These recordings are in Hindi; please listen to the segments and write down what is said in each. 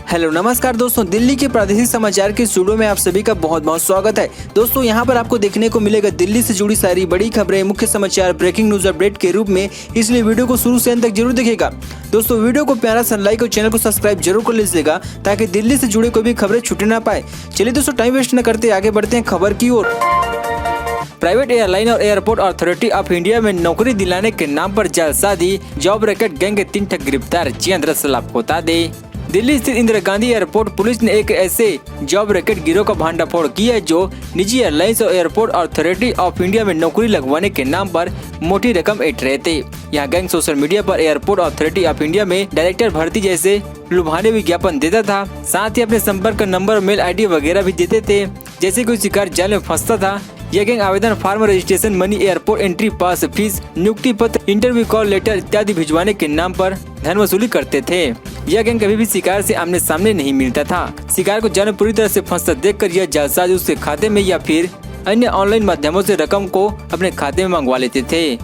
हेलो नमस्कार दोस्तों, दिल्ली के प्रादेशिक समाचार के स्टूडियो में आप सभी का बहुत बहुत स्वागत है। दोस्तों यहाँ पर आपको देखने को मिलेगा दिल्ली से जुड़ी सारी बड़ी खबरें, मुख्य समाचार, ब्रेकिंग न्यूज अपडेट के रूप में, इसलिए वीडियो को शुरू से अंत तक जरूर देखिएगा। दोस्तों वीडियो को प्यारा सा लाइक और चैनल को सब्सक्राइब जरूर कर लीजिएगा ताकि दिल्ली से जुड़े कोई भी खबरें छूटे ना पाए। चलिए दोस्तों टाइम वेस्ट न करते आगे बढ़ते हैं खबर की ओर। प्राइवेट एयरलाइन और एयरपोर्ट अथॉरिटी ऑफ इंडिया में नौकरी दिलाने के नाम पर जालसाजी, जॉब रैकेट गैंग के 3 ठग गिरफ्तार। जी दरअसल आपको बता दें, दिल्ली स्थित इंदिरा गांधी एयरपोर्ट पुलिस ने एक ऐसे जॉब रैकेट गिरोह का भंडाफोड़ किया है जो निजी एयरलाइंस और एयरपोर्ट अथॉरिटी ऑफ इंडिया में नौकरी लगवाने के नाम पर मोटी रकम ऐंठ रहे थे। यह गैंग सोशल मीडिया पर एयरपोर्ट अथॉरिटी ऑफ इंडिया में डायरेक्टर भर्ती जैसे लुभावने विज्ञापन देता था, साथ ही अपने संपर्क नंबर और मेल ID वगैरह भी देते थे। जैसे कोई शिकार जाल में फंसता था, यह गैंग आवेदन form, registration money, airport entry पास, फीस, नियुक्ति पत्र, इंटरव्यू कॉल लेटर इत्यादि भिजवाने के नाम पर धन वसूली करते थे। यह गैंग कभी भी शिकार से आमने सामने नहीं मिलता था। शिकार को जाल में पूरी तरह से फंसता देखकर यह जालसाज उसके खाते में या फिर अन्य ऑनलाइन माध्यमों से रकम को अपने खाते में मंगवा लेते थे।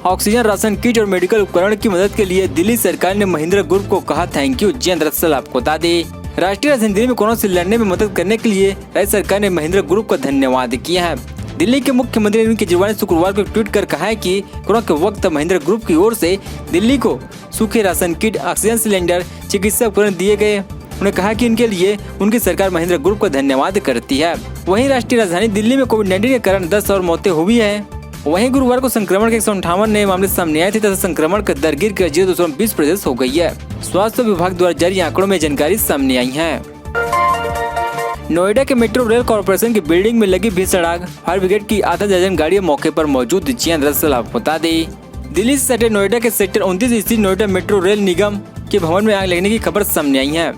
ऑक्सीजन, राशन किट और मेडिकल उपकरण की मदद के लिए दिल्ली सरकार ने महिंद्रा ग्रुप को कहा थैंक यू। जी दरअसल आपको बता दें, राष्ट्रीय राजधानी दिल्ली में कोरोना से लड़ने में मदद करने के लिए राज्य सरकार ने महिंद्रा ग्रुप का धन्यवाद किया है। दिल्ली के मुख्यमंत्री अरविंद केजरीवाल ने शुक्रवार को ट्वीट कर कहा है कि कोरोना के वक्त महिंद्रा ग्रुप की ओर से दिल्ली को सूखे राशन किट, ऑक्सीजन सिलेंडर, चिकित्सा उपकरण दिए गए। उन्होंने कहा कि इनके लिए उनकी सरकार महिंद्रा ग्रुप का धन्यवाद करती है। वहीं राष्ट्रीय राजधानी दिल्ली में कोविड-19 के कारण 10 और मौतें हुई है। वहीं गुरुवार को संक्रमण के 158 नए मामले सामने आए थे तथा संक्रमण का दर गिर कर 0.20% हो गई है। स्वास्थ्य विभाग द्वारा जारी आंकड़ों में जानकारी सामने आई है। नोएडा के मेट्रो रेल कॉर्पोरेशन की बिल्डिंग में लगी भीषण आग, फायर ब्रिगेड की आधा दर्जन गाड़ियां मौके पर मौजूद। दरअसल आपको बता दें, दिल्ली से सटे नोएडा के सेक्टर 29 स्थित नोएडा मेट्रो रेल निगम के भवन में आग लगने की खबर सामने आई है।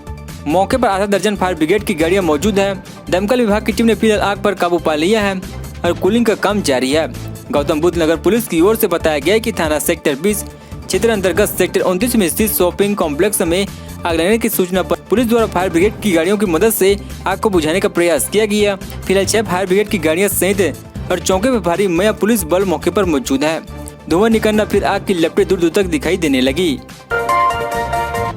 मौके पर आधा दर्जन फायर ब्रिगेड की गाड़ियां मौजूद है। दमकल विभाग की टीम ने फिलहाल आग पर काबू पा लिया है और कूलिंग का काम जारी है। गौतम बुद्ध नगर पुलिस की ओर से बताया गया कि थाना सेक्टर 20 क्षेत्र अंतर्गत सेक्टर 29 में स्थित शॉपिंग कॉम्प्लेक्स में आग लगने की सूचना पर पुलिस द्वारा फायर ब्रिगेड की गाड़ियों की मदद से आग को बुझाने का प्रयास किया गया। फिलहाल 6 फायर ब्रिगेड की गाड़ियां सहित और चौके पर भारी मया पुलिस बल मौके पर मौजूद है। धुआं निकलना फिर आग की लपटें दूर दूर तक दिखाई देने लगी।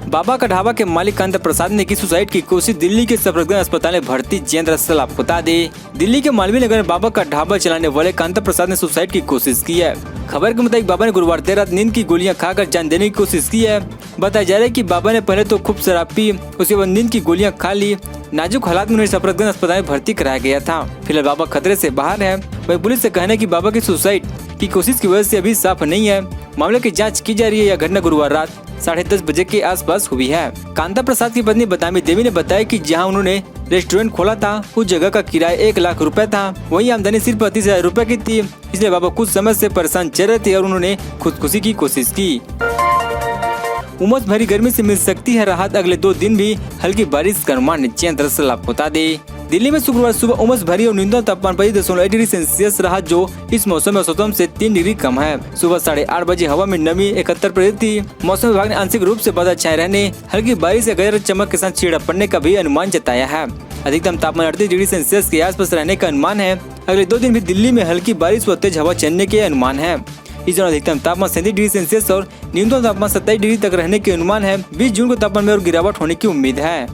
बाबा का ढाबा के मालिक कांता प्रसाद ने की सुसाइड की कोशिश, दिल्ली के सफदरजंग अस्पताल में भर्ती। दरअसल आपको बता दें, दिल्ली के मालवीय नगर में बाबा का ढाबा चलाने वाले कांता प्रसाद ने सुसाइड की कोशिश की है। खबर के मुताबिक बाबा ने गुरुवार देर रात नींद की गोलियां खाकर जान देने की कोशिश की है। बताया जा रहा है कि बाबा ने पहले तो खूब शराब पी, उसके बाद नींद की गोलियां खा ली। नाजुक हालात में उन्हें सफदरजंग अस्पताल में भर्ती कराया गया था। फिलहाल बाबा खतरे से बाहर है। वहीं पुलिस से कहना है कि बाबा की सुसाइड की कोशिश की वजह से अभी साफ नहीं है। मामले की जांच की जा रही है। यह घटना गुरुवार रात 10:30 बजे के आसपास हुई है। कांता प्रसाद की पत्नी बतामी देवी ने बताया कि जहां उन्होंने रेस्टोरेंट खोला था उस जगह का किराया 1 लाख रुपए था। वही आमदनी सिर्फ 35,000 रुपए की थी। इसलिए बाबा कुछ समय से परेशान चल रहे थे और उन्होंने खुदकुशी की कोशिश की। उमस भरी गर्मी से मिल सकती है राहत, अगले 2 दिन भी हल्की बारिश का अनुमान। दरअसल आपको बता दें, दिल्ली में शुक्रवार सुबह उमस भरी और न्यूनतम तापमान 25.1 डिग्री सेल्सियस रहा, जो इस मौसम में औसतन से 3 डिग्री कम है। सुबह 8:30 बजे हवा में नमी 71% थी। मौसम विभाग ने आंशिक रूप से बादल छाए रहने, हल्की बारिश या गरज चमक के साथ छीड़ा पड़ने का भी अनुमान जताया है। अधिकतम तापमान 38 डिग्री सेल्सियस के आसपास रहने का अनुमान है। अगले 2 दिन भी दिल्ली में हल्की बारिश व तेज हवा चलने के अनुमान है। इस दौरान अधिकतम तापमान 37 डिग्री सेल्सियस और न्यूनतम तापमान 27 डिग्री तक रहने के अनुमान है। 20 जून को तापमान में और गिरावट होने की उम्मीद है।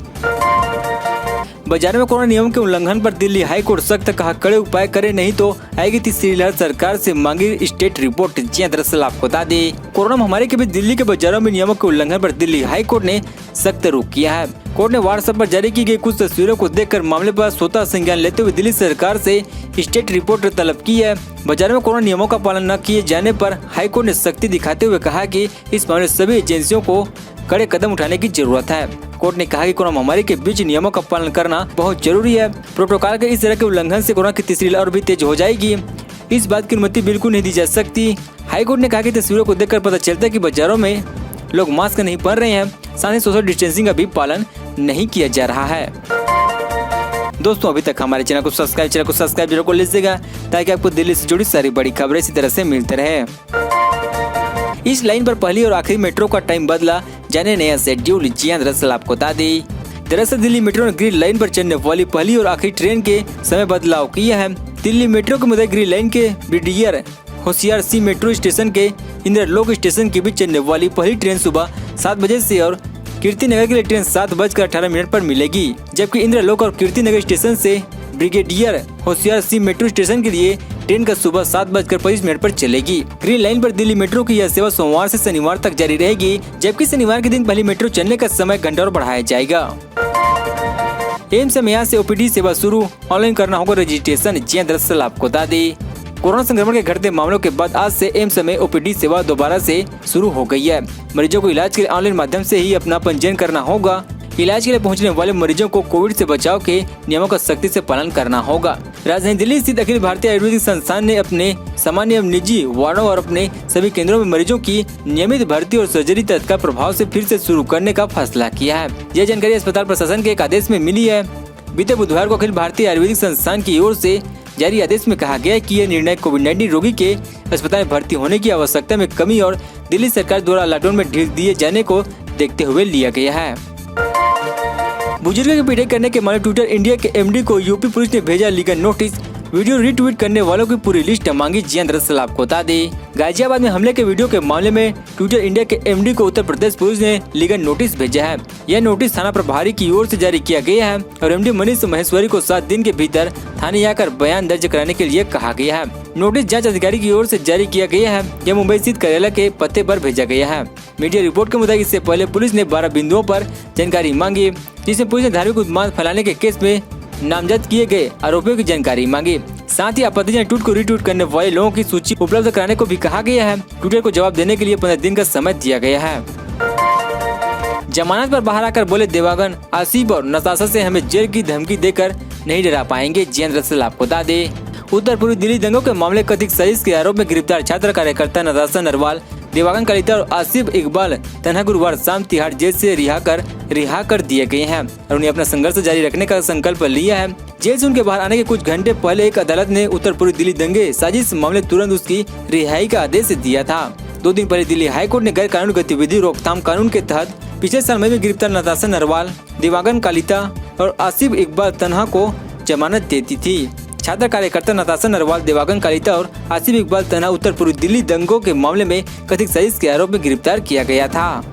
बाजार में कोरोना नियमों के उल्लंघन पर दिल्ली हाई कोर्ट सख्त, कहा कड़े उपाय करे नहीं तो आएगी तीसरी लहर, सरकार से मांगी स्टेट रिपोर्ट। दरअसल आपको बता दें, कोरोना महामारी के बीच दिल्ली के बाजारों में नियमों के उल्लंघन पर दिल्ली हाई कोर्ट ने सख्त रुख किया है। कोर्ट ने व्हाट्सएप पर जारी की गई कुछ तस्वीरों को देखकर मामले पर स्वतः संज्ञान लेते हुए दिल्ली सरकार से स्टेट रिपोर्ट तलब की है। बाजार में कोरोना नियमों का पालन न किए जाने पर हाईकोर्ट ने सख्ती दिखाते हुए कहा कि इस मामले सभी एजेंसियों को कड़े कदम उठाने की जरूरत है। कोर्ट ने कहा कि कोरोना महामारी के बीच नियमों का पालन करना बहुत जरूरी है। प्रोटोकॉल के इस तरह के उल्लंघन से कोरोना की तीसरी लहर और भी तेज हो जाएगी। इस बात की अनुमति बिल्कुल नहीं दी जा सकती। हाईकोर्ट ने कहा कि तस्वीरों को देखकर पता चलता है कि बाजारों में लोग मास्क नहीं पहन रहे हैं, साथ ही सोशल डिस्टेंसिंग का भी पालन नहीं किया जा रहा है। दोस्तों अभी तक हमारे चैनल को सब्सक्राइब जरूर कर लीजिएगा ताकि आपको दिल्ली से जुड़ी सारी बड़ी खबरें इसी तरह से मिलते रहे। इस लाइन पर पहली और आखिरी मेट्रो का टाइम बदला, जाने नया शेड्यूल। दरअसल आपको बता दें, दरअसल दिल्ली मेट्रो ने ग्रीन लाइन पर चलने वाली पहली और आखिरी ट्रेन के समय बदलाव किया है। दिल्ली मेट्रो के मुताबिक ग्रीन लाइन के ब्रिगेडियर होशियार सी मेट्रो स्टेशन के इंदिरा लोक स्टेशन के बीच चलने वाली पहली ट्रेन सुबह 7 बजे से और कीर्ति नगर के लिए ट्रेन 7:18 पर मिलेगी, जबकि इंद्रलोक और कीर्ति नगर स्टेशन से brigadier Hoshiyar Singh metro station के लिए ट्रेन का सुबह 7:25 पर चलेगी। ग्रीन लाइन पर दिल्ली मेट्रो की यह सेवा सोमवार से शनिवार तक जारी रहेगी, जबकि शनिवार के दिन पहली मेट्रो चलने का समय घंटा और बढ़ाया जाएगा। एम्स में यहाँ से ओपीडी सेवा शुरू, ऑनलाइन करना होगा रजिस्ट्रेशन। जी दरअसल आपको बता दें, कोरोना संक्रमण के घटते मामलों के बाद आज से एम्स में ओपीडी सेवा दोबारा से शुरू हो गई है। मरीजों को इलाज के लिए ऑनलाइन माध्यम से ही अपना पंजीयन करना होगा। इलाज के लिए पहुंचने वाले मरीजों को कोविड से बचाव के नियमों का सख्ती से पालन करना होगा। राजधानी दिल्ली स्थित अखिल भारतीय आयुर्वेदिक संस्थान ने अपने सामान्य एवं निजी वार्डों और अपने सभी केंद्रों में मरीजों की नियमित भर्ती और सर्जरी तत्काल प्रभाव से फिर से शुरू करने का फैसला किया है। यह जानकारी अस्पताल प्रशासन के एक आदेश में मिली है। बीते बुधवार को अखिल भारतीय आयुर्वेदिक संस्थान की ओर से जारी आदेश में कहा गया है कि यह निर्णय कोविड-19 रोगी के अस्पताल में भर्ती होने की आवश्यकता में कमी और दिल्ली सरकार द्वारा लॉकडाउन में ढील दिए जाने को देखते हुए लिया गया है। बुजुर्ग की पिटाई करने के मामले ट्विटर इंडिया के एमडी को यूपी पुलिस ने भेजा लीगल नोटिस। वीडियो रीट्वीट करने वालों की पूरी लिस्ट मांगी। जी दरअसल आपको बता दें, गाजियाबाद में हमले के वीडियो के मामले में ट्विटर इंडिया के एमडी को उत्तर प्रदेश पुलिस ने लीगल नोटिस भेजा है। यह नोटिस थाना प्रभारी की ओर से जारी किया गया है और एमडी मनीष महेश्वरी को 7 दिन के भीतर थाने आकर बयान दर्ज कराने के लिए कहा गया है। नोटिस जांच अधिकारी की ओर से जारी किया गया है। यह मुंबई स्थित कार्यालय के पते पर भेजा गया है। मीडिया रिपोर्ट के मुताबिक इससे पहले पुलिस ने 12 बिंदुओं पर जानकारी मांगी, जिसमें पुलिस ने धार्मिक उन्माद फैलाने के केस में नामजद किए गए आरोपियों की जानकारी मांगी। साथ ही आपत्तिजनक ट्वीट को रीट्वीट करने वाले लोगों की सूची उपलब्ध कराने को भी कहा गया है। ट्विटर को जवाब देने के लिए 15 दिन का समय दिया गया है। जमानत पर बाहर आकर बोले देवांगन, आसिफ और नताशा से हमें जेल की धमकी देकर नहीं डरा पाएंगे। जी दरअसल आपको बता दें, उत्तर पूर्वी दिल्ली दंगों के मामले कथित साजिश के आरोप में गिरफ्तार छात्र कार्यकर्ता नताशा नरवाल, देवांगन कालिता और आसिफ इकबाल तन्हा गुरुवार शाम तिहाड़ जेल से रिहा कर दिए गए हैं और उन्हें अपना संघर्ष जारी रखने का संकल्प लिया है। जेल से उनके बाहर आने के कुछ घंटे पहले एक अदालत ने उत्तर पूर्वी दिल्ली दंगे साजिश मामले तुरंत उसकी रिहाई का आदेश दिया था। 2 दिन पहले दिल्ली हाईकोर्ट ने गैर कानूनी गतिविधि रोकथाम कानून के तहत पिछले साल मई में गिरफ्तार नताशा नरवाल, देवांगन कालिता और आसिफ इकबाल तन्हा को जमानत देती थी। छात्र कार्यकर्ता नताशा नरवाल, देवांगन कालिता और आसिफ इकबाल तन्हा उत्तर पूर्वी दिल्ली दंगों के मामले में कथित साजिश के आरोप में गिरफ्तार किया गया था।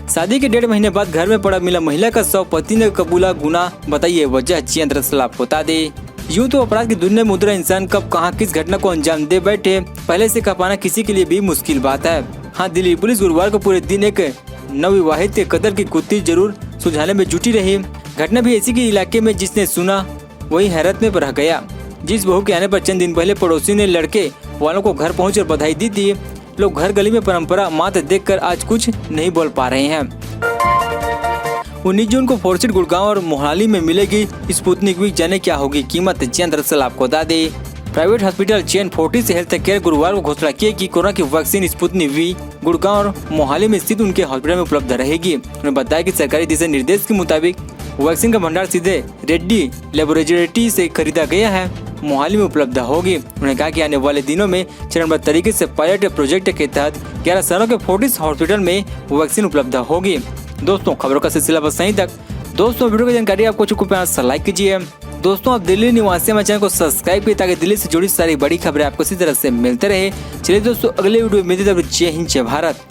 शादी के 1.5 महीने बाद घर में पड़ा मिला महिला का शव, पति ने कबूला गुनाह, बताइए वजह। जी दरअसल आपको बता दें, यूँ तो अपराध की दुनिया में उतरा इंसान कब कहां किस घटना को अंजाम दे बैठे पहले से कह पाना किसी के लिए भी मुश्किल बात है। हाँ, दिल्ली पुलिस गुरुवार को पूरे दिन एक नवविवाहित के कत्ल की गुत्थी जरूर सुलझाने में जुटी रही। घटना भी ऐसी के इलाके में जिसने सुना वही हैरत में रह गया। जिस बहू के आने पर चंद दिन पहले पड़ोसी ने लड़के वालों को घर पहुंचकर बधाई दी थी, लोग घर गली में परंपरा मात देखकर आज कुछ नहीं बोल पा रहे हैं। 19 जून को फोर्सिड गुड़गांव और मोहाली में मिलेगी स्पुतनिक वी, जाने क्या होगी कीमत। जी दरअसल आपको बता दें, private hospital chain Fortis health care गुरुवार को घोषणा की कि कोरोना की वैक्सीन स्पुतनिक वी गुड़गांव और मोहाली में स्थित उनके हॉस्पिटल में उपलब्ध रहेगी। उन्होंने बताया कि सरकारी दिशा निर्देश के मुताबिक वैक्सीन का भंडार सीधे रेड्डी लेबोरेटरी से खरीदा गया है, मोहाली में उपलब्ध होगी। उन्होंने कहा कि आने वाले दिनों में चरणबद्ध तरीके से पायलट प्रोजेक्ट के तहत 11 शहरों के फोर्टिस हॉस्पिटल में वैक्सीन उपलब्ध होगी। दोस्तों, खबरों का सिलसिला बस यहीं तक। दोस्तों, वीडियो की जानकारी आपको लाइक कीजिए। दोस्तों, आप दिल्ली निवासी हमारे चैनल को सब्सक्राइब कीजिए ताकि दिल्ली से जुड़ी सारी बड़ी खबरें आपको इसी तरह से मिलते रहे। चलिए दोस्तों, अगले वीडियो में मिलते हैं। जय हिंद, जय भारत।